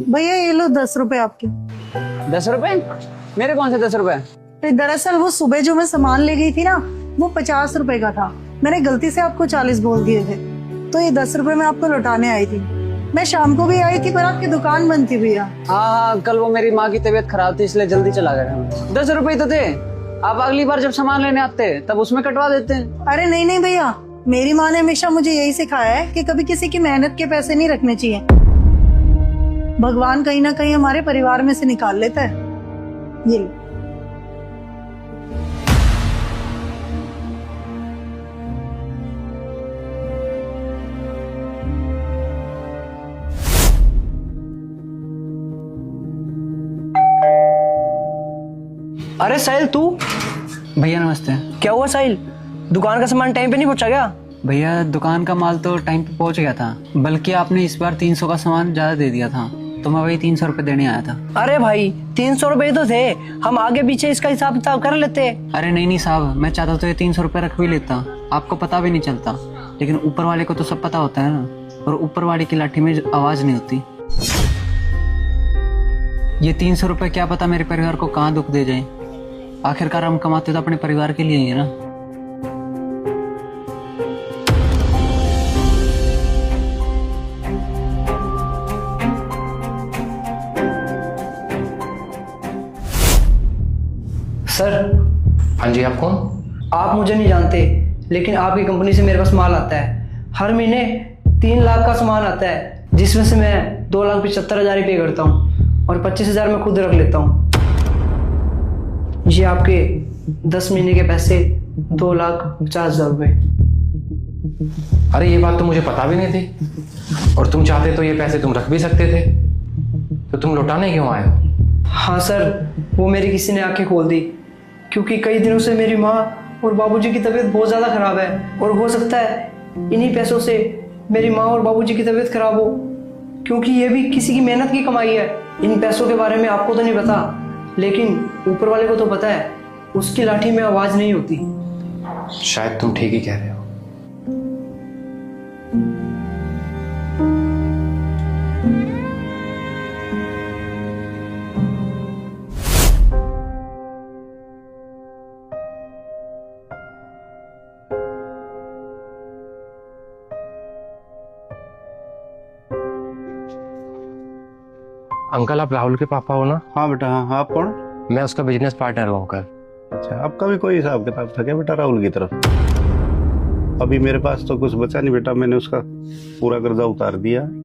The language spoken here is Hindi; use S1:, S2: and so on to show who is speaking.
S1: भैया ये लो 10 रुपए आपके।
S2: 10 रुपए? मेरे कौन से 10 रुपए?
S1: तो दरअसल वो सुबह जो मैं सामान ले गई थी ना, वो 50 रुपए का था। मैंने गलती से आपको 40 बोल दिए थे, तो ये 10 रुपए मैं आपको लौटाने आई थी। मैं शाम को भी आई थी पर आपकी दुकान बंद थी भैया।
S2: हाँ, कल वो मेरी माँ की तबीयत खराब थी इसलिए जल्दी चला गया। 10 रुपए तो थे। आप अगली बार जब सामान लेने आते तब उसमें कटवा देते हैं।
S1: अरे नहीं नहीं भैया, मेरी माँ ने हमेशा मुझे यही सिखाया है कि कभी किसी की मेहनत के पैसे नहीं रखने चाहिए। भगवान कहीं ना कहीं हमारे परिवार में से निकाल लेता है। ये लो।
S3: अरे साहिल तू।
S2: भैया नमस्ते।
S3: क्या हुआ साहिल, दुकान का सामान टाइम पे नहीं पहुंचा क्या?
S2: भैया दुकान का माल तो टाइम पे पहुंच गया था, बल्कि आपने इस बार 300 का सामान ज्यादा दे दिया था, तो मैं वही 300 रुपए देने आया था।
S3: अरे भाई 300 रुपए तो थे, हम आगे पीछे इसका हिसाब किताब कर लेते।
S2: अरे नहीं साहब, मैं चाहता तो ये 300 रुपए रख भी लेता, आपको पता भी नहीं चलता। लेकिन ऊपर वाले को तो सब पता होता है ना, और ऊपर वाले की लाठी में आवाज नहीं होती। ये 300 रुपए क्या पता मेरे परिवार को कहाँ दुख दे जाए। आखिरकार हम कमाते तो अपने परिवार के लिए ही है ना।
S3: सर।
S4: हाँ जी, आप कौन?
S3: आप मुझे नहीं जानते, लेकिन आपकी कंपनी से मेरे पास माल आता है। हर महीने 3 लाख का सामान आता है, जिसमें से मैं 2,75,000 पे करता हूँ और 25,000 मैं खुद रख लेता हूँ। ये आपके 10 महीने के पैसे, 2,50,000 रुपये।
S4: अरे ये बात तो मुझे पता भी नहीं थी, और तुम चाहते तो ये पैसे तुम रख भी सकते थे, तो तुम लौटाने क्यों आए हो?
S3: हाँ सर, वो मेरी किसी ने आंखें खोल दी, क्योंकि कई दिनों से मेरी माँ और बाबूजी की तबीयत बहुत ज़्यादा खराब है, और हो सकता है इन्हीं पैसों से मेरी माँ और बाबूजी की तबीयत खराब हो, क्योंकि ये भी किसी की मेहनत की कमाई है। इन पैसों के बारे में आपको तो नहीं पता, लेकिन ऊपर वाले को तो पता है। उसकी लाठी में आवाज़ नहीं होती।
S4: शायद तुम ठीक ही कह रहे हो। अंकल, आप राहुल के पापा हो ना?
S5: हाँ बेटा। हाँ, आप कौन?
S4: मैं उसका बिजनेस पार्टनर हूँ अंकल।
S5: अच्छा, आपका भी कोई हिसाब किताब था क्या बेटा राहुल की तरफ? अभी मेरे पास तो कुछ बचा नहीं बेटा, मैंने उसका पूरा कर्जा उतार दिया।